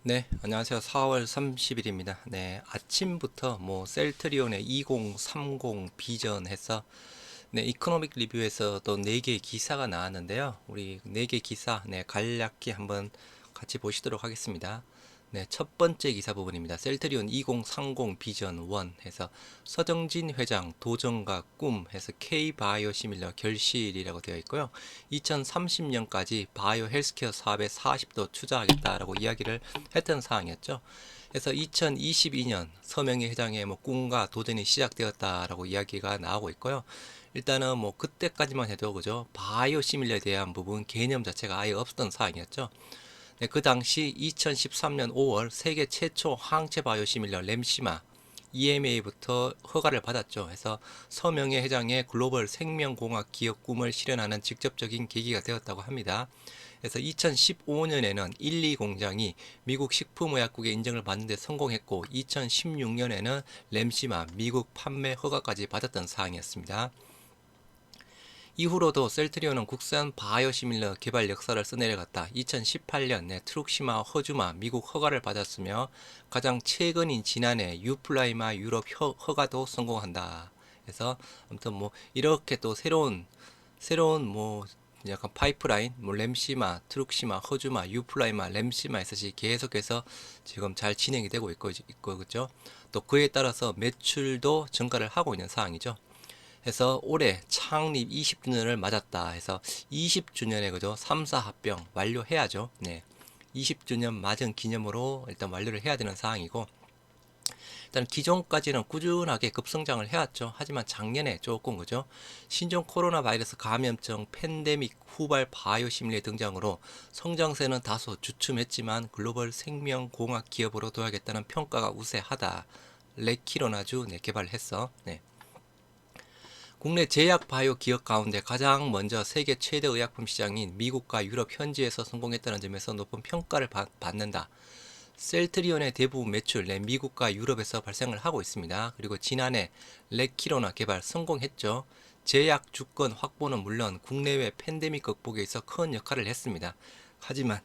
네, 안녕하세요. 4월 30일입니다. 네, 아침부터 뭐 셀트리온의 2030 비전 해서 네, 이코노믹 리뷰에서 또 4개의 기사가 나왔는데요. 우리 4개 기사 간략히 한번 같이 보시도록 하겠습니다. 네, 첫 번째 기사 부분입니다. 셀트리온 2030 비전 1 해서 서정진 회장 도전과 꿈 해서 K-바이오 시밀러 결실이라고 되어 있고요. 2030년까지 바이오 헬스케어 사업에 40도 투자하겠다라고 이야기를 했던 사항이었죠. 그래서 2022년 서명희 회장의 뭐 꿈과 도전이 시작되었다라고 이야기가 나오고 있고요. 일단은 뭐 그때까지만 해도 그죠, 바이오 시밀러에 대한 부분 개념 자체가 아예 없었던 사항이었죠. 네, 그 당시 2013년 5월 세계 최초 항체 바이오 시밀러 램시마 EMA부터 허가를 받았죠. 그래서 서명혜 회장의 글로벌 생명공학 기업 꿈을 실현하는 직접적인 계기가 되었다고 합니다. 그래서 2015년에는 1, 2 공장이 미국 식품의약국의 인정을 받는 데 성공했고 2016년에는 램시마 미국 판매 허가까지 받았던 사항이었습니다. 이후로도 셀트리온은 국산 바이오시밀러 개발 역사를 써내려갔다. 2018년 트룩시마 허주마 미국 허가를 받았으며 가장 최근인 지난해 유플라이마 유럽 허가도 성공한다. 그래서 아무튼 뭐 이렇게 또 새로운 뭐 약간 파이프라인 뭐 램시마, 트룩시마, 허주마, 유플라이마, 램시마 해서 계속해서 지금 잘 진행이 되고 있고 그죠? 또 그에 따라서 매출도 증가를 하고 있는 상황이죠. 해서 올해 창립 20주년을 맞았다 해서 20주년에 그죠, 3사 합병 완료해야죠. 네. 20주년 맞은 기념으로 일단 완료를 해야 되는 상황이고, 일단 기존까지는 꾸준하게 급성장을 해왔죠. 하지만 작년에 조금 그죠, 신종 코로나 바이러스 감염증 팬데믹 후발 바이오 시밀러의 등장으로 성장세는 다소 주춤했지만 글로벌 생명공학 기업으로 둬야겠다는 평가가 우세하다. 레키로나주 개발을 했어. 네. 국내 제약 바이오 기업 가운데 가장 먼저 세계 최대 의약품 시장인 미국과 유럽 현지에서 성공했다는 점에서 높은 평가를 받는다. 셀트리온의 대부분 매출 내 미국과 유럽에서 발생을 하고 있습니다. 그리고 지난해 레키로나 개발 성공했죠. 제약 주권 확보는 물론 국내외 팬데믹 극복에 있어 큰 역할을 했습니다. 하지만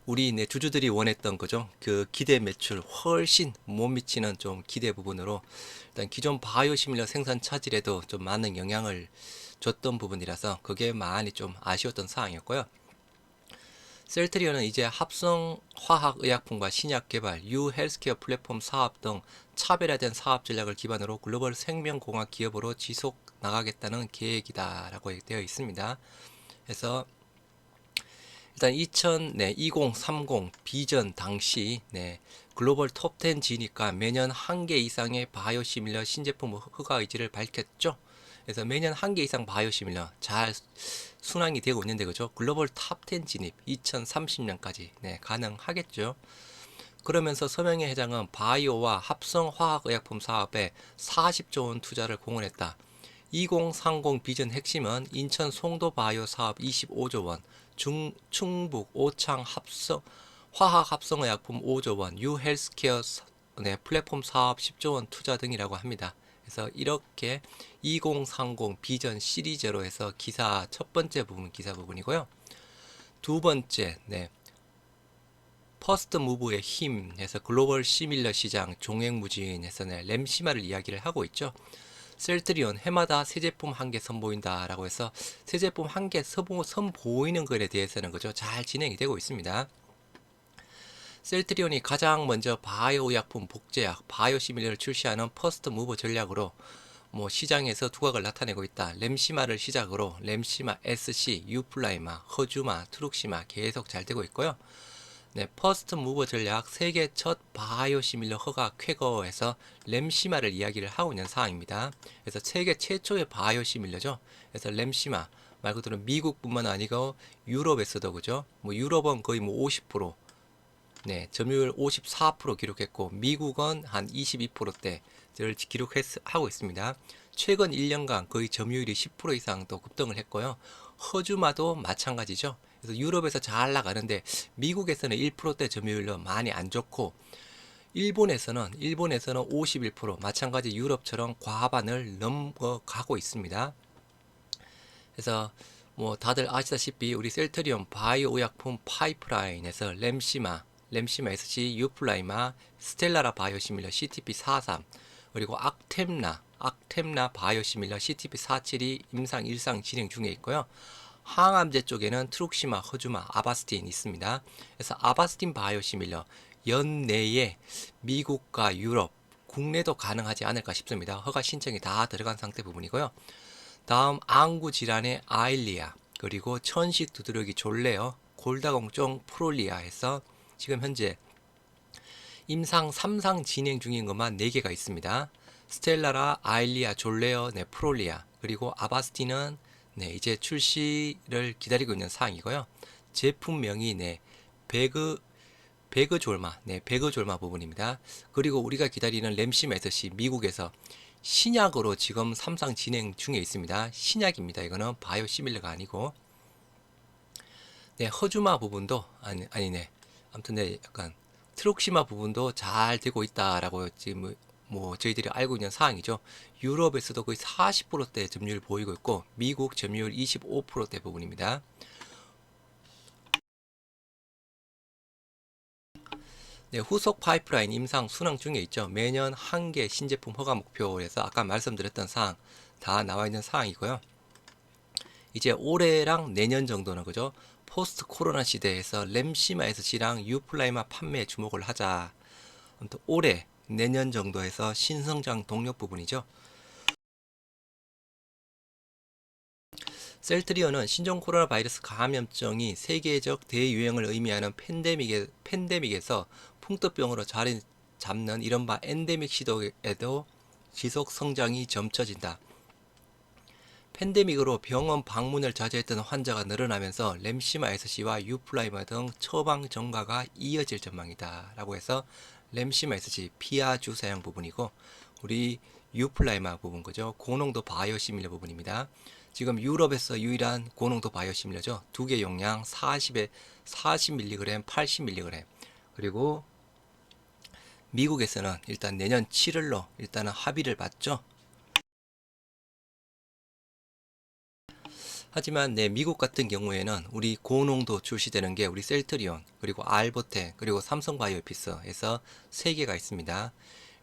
우리 주주들이 원했던 거죠. 그 기대 매출 훨씬 못 미치는 좀 기대 부분으로 일단 기존 바이오 시밀러 생산 차질에도 좀 많은 영향을 줬던 부분이라서 그게 많이 좀 아쉬웠던 사항이었고요. 셀트리온은 이제 합성 화학 의약품과 신약 개발, 유 헬스케어 플랫폼 사업 등 차별화된 사업 전략을 기반으로 글로벌 생명공학 기업으로 지속 나가겠다는 계획이다라고 되어 있습니다. 그래서 일단 2030 비전 당시 글로벌 톱10 지니까 매년 한 개 이상의 바이오시밀러 신제품 허가 의지를 밝혔죠. 그래서 매년 한 개 이상 바이오시밀러 잘 순항이 되고 있는데 그죠? 글로벌 탑10 진입 2030년까지 가능하겠죠. 그러면서 서명희 회장은 바이오와 합성 화학의약품 사업에 40조 원 투자를 공언했다. 2030 비전 핵심은 인천 송도 바이오 사업 25조 원, 충북 오창 화학 합성의약품 5조 원, 유 헬스케어 플랫폼 사업 10조 원 투자 등이라고 합니다. 그래서 이렇게 2030 비전 시리즈로 해서 기사 첫 번째 부분 기사 부분이고요. 두 번째, 퍼스트 무브의 힘 해서 글로벌 시밀러 시장 종횡무진해서 램시마를 이야기를 하고 있죠. 셀트리온 해마다 새 제품 한 개 선보인다라고 해서 새 제품 한 개 선보이는 것에 대해서는 그죠, 잘 진행이 되고 있습니다. 셀트리온이 가장 먼저 바이오 약품 복제약 바이오 시밀러를 출시하는 퍼스트 무브 전략으로 뭐 시장에서 두각을 나타내고 있다. 램시마를 시작으로 램시마 SC, 유플라이마, 허주마, 트룩시마 계속 잘 되고 있고요. 퍼스트 무버 전략 세계 첫 바이오 시밀러 허가 쾌거에서 램시마를 이야기를 하고 있는 상황입니다. 그래서 세계 최초의 바이오 시밀러죠. 그래서 램시마 말 그대로 미국뿐만 아니고 유럽에서도 그죠. 뭐 유럽은 거의 뭐 50%, 점유율 54% 기록했고 미국은 한 22%대를 기록하고 있습니다. 최근 1년간 거의 점유율이 10% 이상 또 급등을 했고요. 허주마도 마찬가지죠. 그래서 유럽에서 잘 나가는데 미국에서는 1%대 점유율로 많이 안 좋고 일본에서는 51% 마찬가지 유럽처럼 과반을 넘어가고 있습니다. 그래서 뭐 다들 아시다시피 우리 셀트리온 바이오 의약품 파이프라인에서 램시마 SC, 유플라이마, 스텔라라 바이오시밀러 CTP43 그리고 악템나 바이오시밀러 CTP47이 임상 1상 진행 중에 있고요. 항암제 쪽에는 트룩시마, 허주마, 아바스틴 있습니다. 그래서 아바스틴 바이오시밀러 연내에 미국과 유럽, 국내도 가능하지 않을까 싶습니다. 허가 신청이 다 들어간 상태 부분이고요. 다음 안구 질환의 아일리아 그리고 천식 두드러기 졸레어 골다공증 프롤리아에서 지금 현재 임상 3상 진행 중인 것만 4개가 있습니다. 스텔라라, 아일리아, 졸레어, 네, 프롤리아 그리고 아바스틴은 네, 이제 출시를 기다리고 있는 사항이고요. 제품명이 네, 베그졸마, 네, 베그졸마 부분입니다. 그리고 우리가 기다리는 램시메스시 미국에서 신약으로 지금 3상 진행 중에 있습니다. 신약입니다. 이거는 바이오시밀러가 아니고 네, 허주마 부분도 아니네. 아무튼 네, 약간 트록시마 부분도 잘 되고 있다라고 지금 뭐 저희들이 알고 있는 사항이죠. 유럽에서도 거의 40%대 점유율 보이고 있고 미국 점유율 25%대 부분입니다. 네, 후속 파이프라인 임상 순항 중에 있죠. 매년 한 개 신제품 허가 목표에서 아까 말씀드렸던 사항 다 나와 있는 사항이고요. 이제 올해랑 내년 정도는 그죠? 포스트 코로나 시대에서 램시마에서시랑 유플라이마 판매에 주목을 하자. 아무튼 올해 내년 정도에서 신성장 동력 부분이죠. 셀트리온은 신종 코로나 바이러스 감염증이 세계적 대유행을 의미하는 팬데믹에서 풍토병으로 자리 잡는 이른바 엔데믹 시도에도 지속 성장이 점쳐진다. 팬데믹으로 병원 방문을 자제했던 환자가 늘어나면서 램시마 SC와 유플라이마 등 처방 전가가 이어질 전망이다. 라고 해서 램시마 SC 피하주 사용 부분이고 우리 유플라이마 부분 그죠? 고농도 바이오시밀러 부분입니다. 지금 유럽에서 유일한 고농도 바이오시밀러죠. 두 개 용량 40에 40mg, 80mg 그리고 미국에서는 일단 내년 7월로 일단은 합의를 봤죠. 하지만 네, 미국 같은 경우에는 우리 고농도 출시되는 게 우리 셀트리온 그리고 알보텍 그리고 삼성바이오피스에서 3개가 있습니다.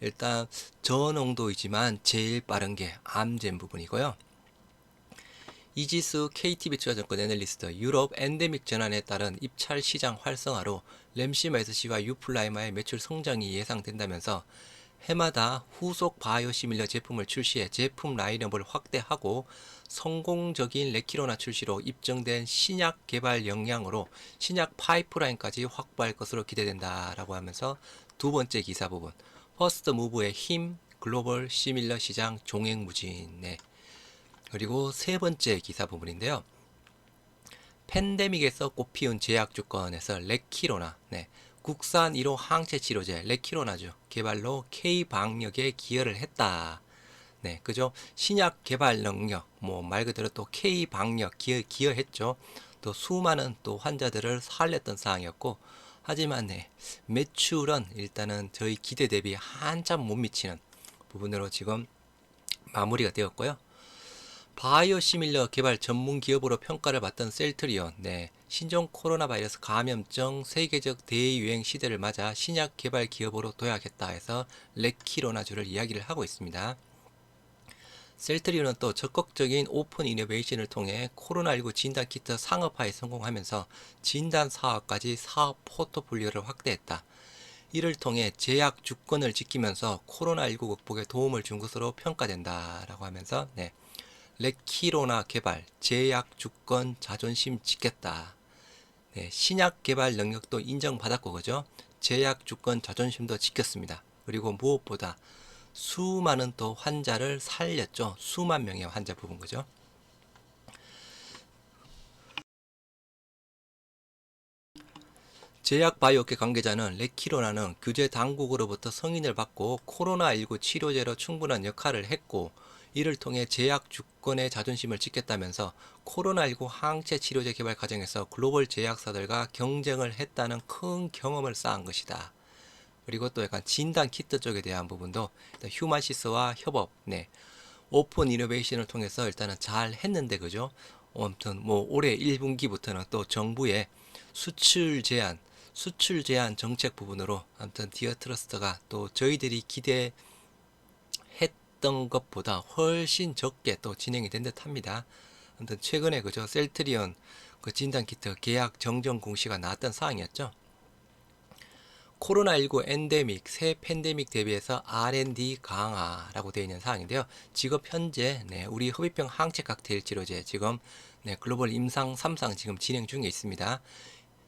일단 저농도이지만 제일 빠른 게 암젠 부분이고요. 이지수 KTB 투자증권 애널리스트 유럽 엔데믹 전환에 따른 입찰 시장 활성화로 램시마이스시와 유플라이마의 매출 성장이 예상된다면서 해마다 후속 바이오시밀러 제품을 출시해 제품 라인업을 확대하고 성공적인 레키로나 출시로 입증된 신약 개발 역량으로 신약 파이프라인까지 확보할 것으로 기대된다라고 하면서 두 번째 기사 부분 퍼스트 무브의 힘 글로벌 시밀러 시장 종횡무진네 그리고 세 번째 기사 부분인데요. 팬데믹에서 꽃피운 제약주권에서 레키로나 네, 국산 1호 항체 치료제 레키로나주 개발로 K방역에 기여를 했다. 네, 그죠? 신약 개발 능력, 뭐 말 그대로 또 K방역 기여했죠. 또 수많은 또 환자들을 살렸던 상황이었고, 하지만 네, 매출은 일단은 저희 기대 대비 한참 못 미치는 부분으로 지금 마무리가 되었고요. 바이오시밀러 개발 전문 기업으로 평가를 받던 셀트리온, 네, 신종 코로나 바이러스 감염증 세계적 대유행 시대를 맞아 신약 개발 기업으로 도약했다 해서 레키로나주를 이야기를 하고 있습니다. 셀트리온은 또 적극적인 오픈 이노베이션을 통해 코로나19 진단 키트 상업화에 성공하면서 진단 사업까지 사업 포트폴리오를 확대했다. 이를 통해 제약 주권을 지키면서 코로나19 극복에 도움을 준 것으로 평가된다라고 하면서 네. 레키로나 개발, 제약 주권 자존심 지켰다. 네, 신약 개발 능력도 인정받았고 그죠? 제약 주권 자존심도 지켰습니다. 그리고 무엇보다 수많은 또 환자를 살렸죠. 수만 명의 환자 부분 그죠? 제약 바이오계 관계자는 레키로나는 규제 당국으로부터 승인을 받고 코로나19 치료제로 충분한 역할을 했고 이를 통해 제약 주권의 자존심을 지켰다면서 코로나19 항체 치료제 개발 과정에서 글로벌 제약사들과 경쟁을 했다는 큰 경험을 쌓은 것이다. 그리고 또 약간 진단 키트 쪽에 대한 부분도 휴마시스와 협업, 네, 오픈 이노베이션을 통해서 일단은 잘 했는데 그죠? 아무튼 뭐 올해 1분기부터는 또 정부의 수출 제한 정책 부분으로 아무튼 디어트러스트가 또 저희들이 기대했던 것보다 훨씬 적게 또 진행이 된 듯합니다. 아무튼 최근에 그죠, 셀트리온 그 진단 키트 계약 정정 공시가 나왔던 사항이었죠. 코로나19 엔데믹, 새 팬데믹 대비해서 R&D 강화라고 되어 있는 사항인데요. 지금 현재 우리 흡입형 항체 칵테일 치료제 지금 글로벌 임상 3상 지금 진행 중에 있습니다.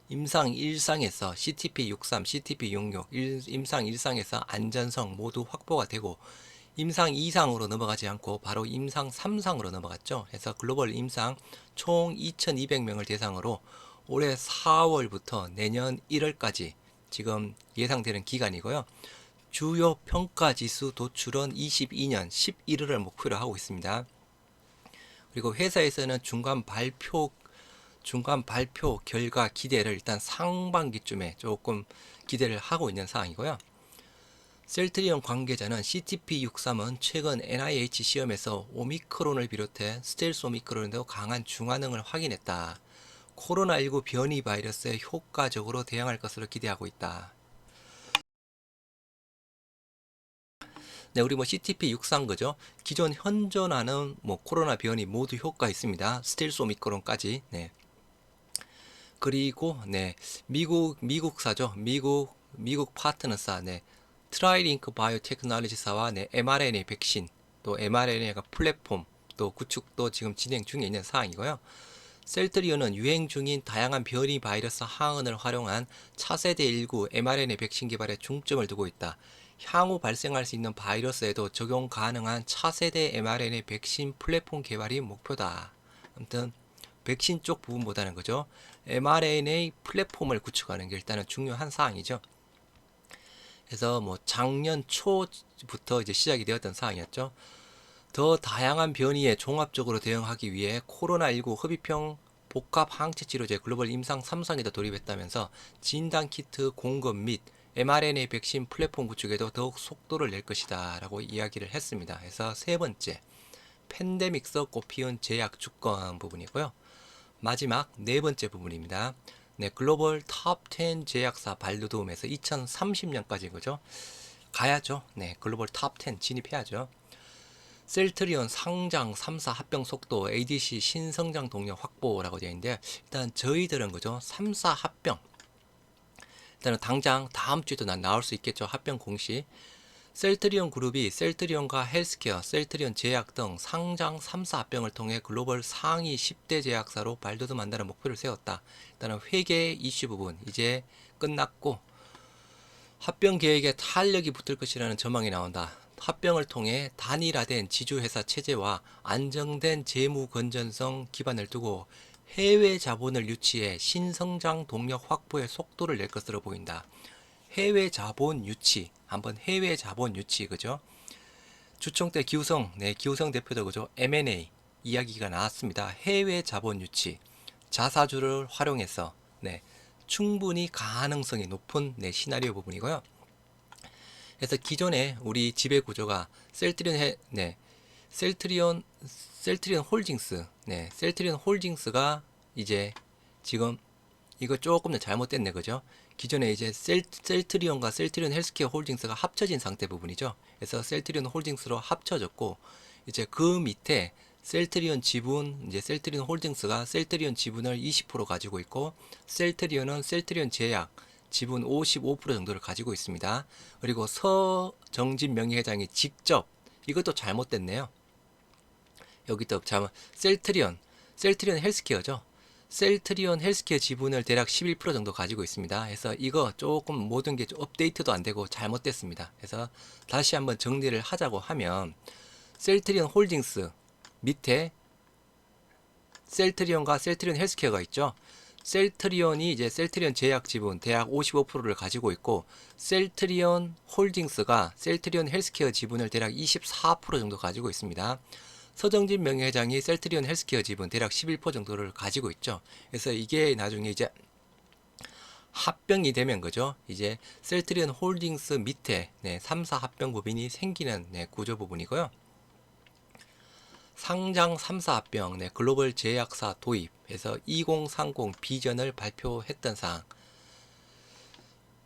임상 1상에서 CTP63, CTP66, 임상 1상에서 안전성 모두 확보가 되고 임상 2상으로 넘어가지 않고 바로 임상 3상으로 넘어갔죠. 해서 글로벌 임상 총 2200명을 대상으로 올해 4월부터 내년 1월까지 지금 예상되는 기간이고요. 주요 평가 지수 도출은 22년 11월을 목표로 하고 있습니다. 그리고 회사에서는 중간 발표 결과 기대를 일단 상반기쯤에 조금 기대를 하고 있는 상황이고요. 셀트리온 관계자는 CTP63은 최근 NIH 시험에서 오미크론을 비롯해 스텔스 오미크론에도 강한 중환능을 확인했다. 코로나19 변이 바이러스에 효과적으로 대응할 것으로 기대하고 있다. 네, 우리 뭐 CTP63 그죠? 기존 현존하는 뭐 코로나 변이 모두 효과 있습니다. 스텔스 오미크론까지. 네. 그리고 미국사죠. 미국 파트너사 트라이링크 바이오테크놀로지사와 mRNA 백신 또 mRNA가 플랫폼 또 구축도 지금 진행 중에 있는 사항이고요. 셀트리온은 유행 중인 다양한 변이 바이러스 항원을 활용한 차세대 19 mRNA 백신 개발에 중점을 두고 있다. 향후 발생할 수 있는 바이러스에도 적용 가능한 차세대 mRNA 백신 플랫폼 개발이 목표다. 아무튼 백신 쪽 부분보다는 그죠, mRNA 플랫폼을 구축하는 게 일단은 중요한 사항이죠. 그래서 뭐 작년 초부터 이제 시작이 되었던 사항이었죠. 더 다양한 변이에 종합적으로 대응하기 위해 코로나19 흡입형 복합 항체 치료제 글로벌 임상 3상에도 돌입했다면서 진단 키트 공급 및 mRNA 백신 플랫폼 구축에도 더욱 속도를 낼 것이다 라고 이야기를 했습니다. 그래서 세 번째, 팬데믹서 꽃피운 제약 주권 부분이고요. 마지막 네 번째 부분입니다. 글로벌 탑 10 제약사 발돋움에서 2030년까지 그죠? 가야죠. 글로벌 탑 10 진입해야죠. 셀트리온 상장 3사 합병 속도 ADC 신성장 동력 확보라고 되어 있는데, 일단 저희들은 그죠, 3사 합병 일단은 당장 다음 주에도 나올 수 있겠죠. 합병 공시. 셀트리온 그룹이 셀트리온과 헬스케어, 셀트리온 제약 등 상장 3사 합병을 통해 글로벌 상위 10대 제약사로 발돋움한다는 목표를 세웠다. 일단은 회계 이슈 부분 이제 끝났고 합병 계획에 탄력이 붙을 것이라는 전망이 나온다. 합병을 통해 단일화된 지주회사 체제와 안정된 재무 건전성 기반을 두고 해외 자본을 유치해 신성장 동력 확보에 속도를 낼 것으로 보인다. 해외 자본 유치, 한번 해외 자본 유치 그죠? 주총 때 기우성 대표도 그죠? M&A 이야기가 나왔습니다. 해외 자본 유치, 자사주를 활용해서 충분히 가능성이 높은 시나리오 부분이고요. 그래서 기존에 우리 지배 구조가 셀트리온 홀딩스, 셀트리온 홀딩스가 이제 지금 이거 조금 더 잘못됐네, 그죠? 기존에 이제 셀트리온과 셀트리온 헬스케어 홀딩스가 합쳐진 상태 부분이죠. 그래서 셀트리온 홀딩스로 합쳐졌고, 이제 그 밑에 셀트리온 지분, 이제 셀트리온 홀딩스가 셀트리온 지분을 20% 가지고 있고, 셀트리온은 셀트리온 제약 지분 55% 정도를 가지고 있습니다. 그리고 서정진 명예회장이 직접, 이것도 잘못됐네요. 여기 또 셀트리온 헬스케어죠. 셀트리온 헬스케어 지분을 대략 11% 정도 가지고 있습니다. 그래서 이거 조금 모든 게 업데이트도 안 되고 잘못됐습니다. 그래서 다시 한번 정리를 하자고 하면, 셀트리온 홀딩스 밑에 셀트리온과 셀트리온 헬스케어가 있죠. 셀트리온이 이제 셀트리온 제약 지분 대략 55%를 가지고 있고, 셀트리온 홀딩스가 셀트리온 헬스케어 지분을 대략 24% 정도 가지고 있습니다. 서정진 명예회장이 셀트리온 헬스케어 지분 대략 11% 정도를 가지고 있죠. 그래서 이게 나중에 이제 합병이 되면 그죠, 이제 셀트리온 홀딩스 밑에 3사 합병 법인이 생기는 구조 부분이고요. 상장 3사 합병, 네, 글로벌 제약사 도입해서 2030 비전을 발표했던 사항.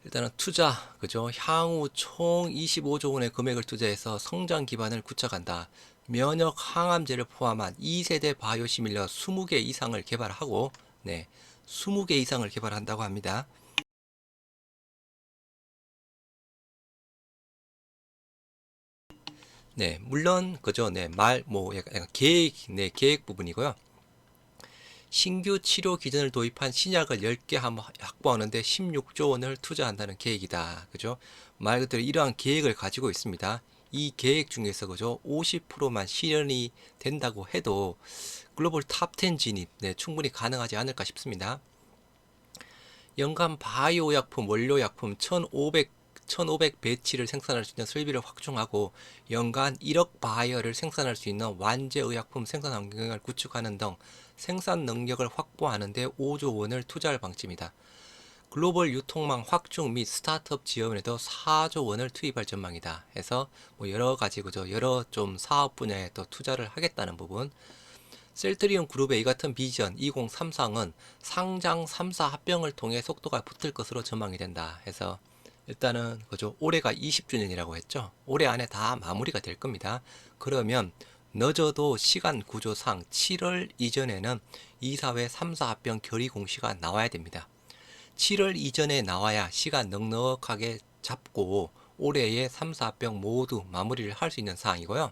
일단은 투자, 그죠? 향후 총 25조 원의 금액을 투자해서 성장 기반을 구축한다. 면역 항암제를 포함한 2세대 바이오 시밀러 20개 이상을 개발하고, 네, 20개 이상을 개발한다고 합니다. 네, 물론 그죠? 네, 약간 계획 부분이고요. 신규 치료 기전을 도입한 신약을 10개 확보하는데 16조 원을 투자한다는 계획이다. 그죠? 말 그대로 이러한 계획을 가지고 있습니다. 이 계획 중에서 그죠? 50%만 실현이 된다고 해도 글로벌 탑 10 진입, 네, 충분히 가능하지 않을까 싶습니다. 연간 바이오 약품, 원료 약품 1,500 배치를 생산할 수 있는 설비를 확충하고 연간 1억 바이어를 생산할 수 있는 완제 의약품 생산 환경을 구축하는 등 생산 능력을 확보하는 데 5조 원을 투자할 방침이다. 글로벌 유통망 확충 및 스타트업 지원에도 4조 원을 투입할 전망이다. 해서 뭐 여러 가지 그죠? 여러 좀 사업 분야에 또 투자를 하겠다는 부분. 셀트리온 그룹의 이 같은 비전 2034은 상장 3사 합병을 통해 속도가 붙을 것으로 전망이 된다. 해서 일단은 그죠? 올해가 20주년이라고 했죠. 올해 안에 다 마무리가 될 겁니다. 그러면 늦어도 시간 구조상 7월 이전에는 이사회 3사 합병 결의 공시가 나와야 됩니다. 7월 이전에 나와야 시간 넉넉하게 잡고 올해의 3사 합병 모두 마무리를 할 수 있는 사항이고요.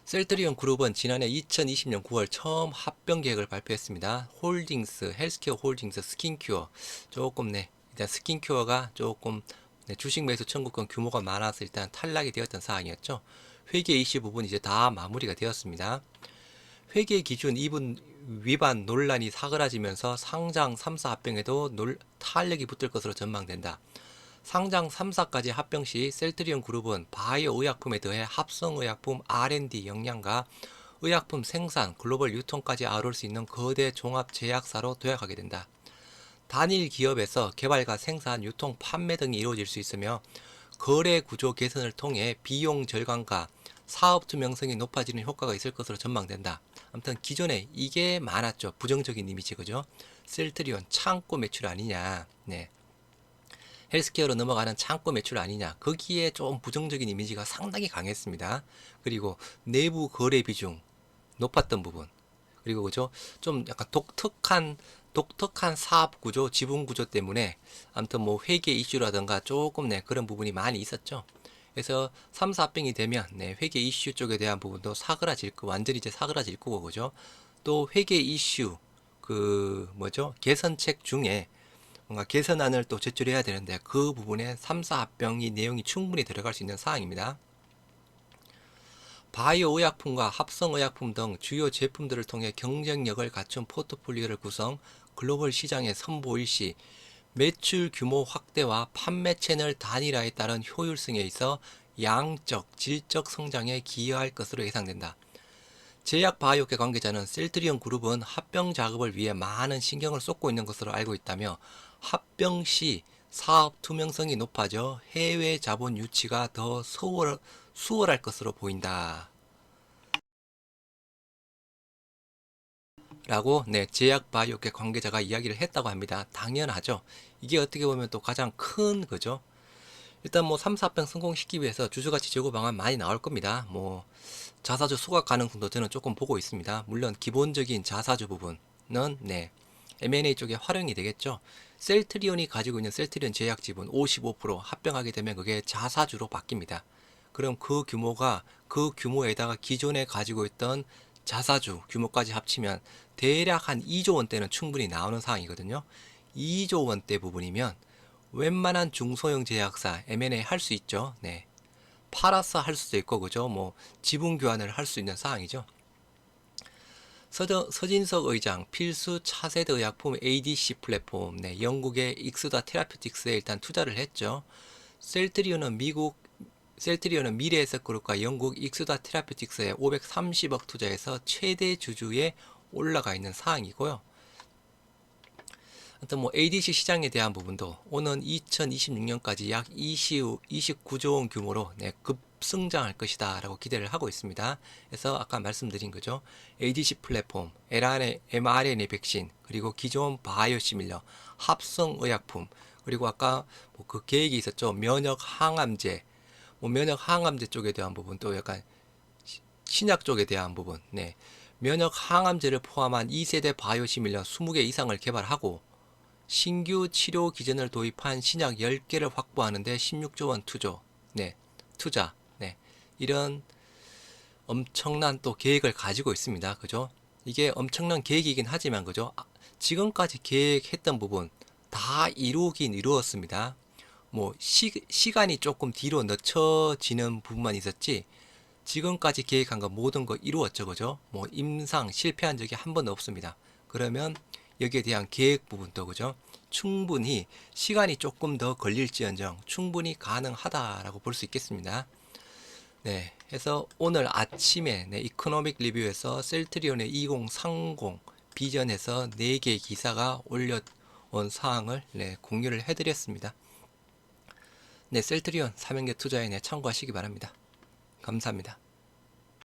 셀트리온 그룹은 지난해 2020년 9월 처음 합병 계획을 발표했습니다. 홀딩스, 헬스케어 홀딩스, 스킨큐어 조금 일단 스킨큐어가 조금 주식 매수 청구권 규모가 많아서 일단 탈락이 되었던 사항이었죠. 회계 이슈 부분 이제 다 마무리가 되었습니다. 회계 기준 위반 논란이 사그라지면서 상장 3사 합병에도 탄력이 붙을 것으로 전망된다. 상장 3사까지 합병 시 셀트리온 그룹은 바이오 의약품에 더해 합성 의약품 R&D 역량과 의약품 생산, 글로벌 유통까지 아울 수 있는 거대 종합 제약사로 도약하게 된다. 단일 기업에서 개발과 생산, 유통, 판매 등이 이루어질 수 있으며 거래 구조 개선을 통해 비용 절감과 사업 투명성이 높아지는 효과가 있을 것으로 전망된다. 아무튼 기존에 이게 많았죠. 부정적인 이미지 그죠? 셀트리온 창고 매출 아니냐. 네. 헬스케어로 넘어가는 창고 매출 아니냐. 거기에 좀 부정적인 이미지가 상당히 강했습니다. 그리고 내부 거래 비중 높았던 부분. 그리고 그죠? 좀 약간 독특한 사업 구조, 지분 구조 때문에 아무튼 뭐 회계 이슈라든가 조금 그런 부분이 많이 있었죠. 그래서 3, 4병이 되면 회계 이슈 쪽에 대한 부분도 사그라질 거 완전히 이제 사그라질 거고 그죠? 또 회계 이슈 개선책 중에 뭔가 개선안을 또 제출해야 되는데 그 부분에 3, 4합병이 내용이 충분히 들어갈 수 있는 사항입니다. 바이오 의약품과 합성 의약품 등 주요 제품들을 통해 경쟁력을 갖춘 포트폴리오를 구성, 글로벌 시장에 선보일 시 매출 규모 확대와 판매 채널 단일화에 따른 효율성에 있어 양적, 질적 성장에 기여할 것으로 예상된다. 제약 바이오계 관계자는 셀트리온 그룹은 합병 작업을 위해 많은 신경을 쏟고 있는 것으로 알고 있다며 합병 시 사업 투명성이 높아져 해외 자본 유치가 더 수월할 것으로 보인다. 라고 제약 바이오계 관계자가 이야기를 했다고 합니다. 당연하죠. 이게 어떻게 보면 또 가장 큰 거죠. 일단 뭐 3, 4병 성공시키기 위해서 주주가치 제고 방안 많이 나올 겁니다. 뭐 자사주 소각 가능성도 저는 조금 보고 있습니다. 물론 기본적인 자사주 부분은 M&A 쪽에 활용이 되겠죠. 셀트리온이 가지고 있는 셀트리온 제약 지분 55% 합병하게 되면 그게 자사주로 바뀝니다. 그럼 그 규모에다가 기존에 가지고 있던 자사주 규모까지 합치면 대략 한 2조 원대는 충분히 나오는 상황이거든요. 2조 원대 부분이면 웬만한 중소형 제약사 M&A 할 수 있죠. 네. 팔아서 할 수도 있고 그죠. 뭐 지분 교환을 할 수 있는 사항이죠. 서진석 의장 필수 차세대 의약품 ADC 플랫폼 영국의 익스다 테라퓨틱스에 일단 투자를 했죠. 셀트리온은 미래에셋 그룹과 영국 익스다 테라퓨틱스에 530억 투자해서 최대 주주에 올라가 있는 사항이고요. 하여튼 뭐 ADC 시장에 대한 부분도 오는 2026년까지 약 29조 원 규모로 네, 급성장할 것이다 라고 기대를 하고 있습니다. 그래서 아까 말씀드린 거죠. ADC 플랫폼, mRNA 백신, 그리고 기존 바이오시밀러, 합성의약품, 그리고 아까 뭐 그 계획이 있었죠. 면역 항암제, 뭐 면역 항암제 쪽에 대한 부분, 또 약간 신약 쪽에 대한 부분, 네. 면역 항암제를 포함한 2세대 바이오시밀러 20개 이상을 개발하고 신규 치료 기전을 도입한 신약 10개를 확보하는데 16조 원 투자, 네. 이런 엄청난 또 계획을 가지고 있습니다. 그죠? 이게 엄청난 계획이긴 하지만, 그죠? 지금까지 계획했던 부분 다 이루긴 이루었습니다. 뭐, 시간이 조금 뒤로 늦춰지는 부분만 있었지, 지금까지 계획한 거 모든 거 이루었죠. 그죠? 뭐, 임상 실패한 적이 한 번도 없습니다. 그러면 여기에 대한 계획 부분도, 그죠? 충분히 시간이 조금 더 걸릴지언정 충분히 가능하다라고 볼 수 있겠습니다. 네, 해서 오늘 아침에 네, 이코노믹 리뷰에서 셀트리온의 2030 비전에서 4개 기사가 올려온 사항을 네, 공유를 해드렸습니다. 네, 셀트리온 삼형제 투자에 네, 참고하시기 바랍니다. 감사합니다.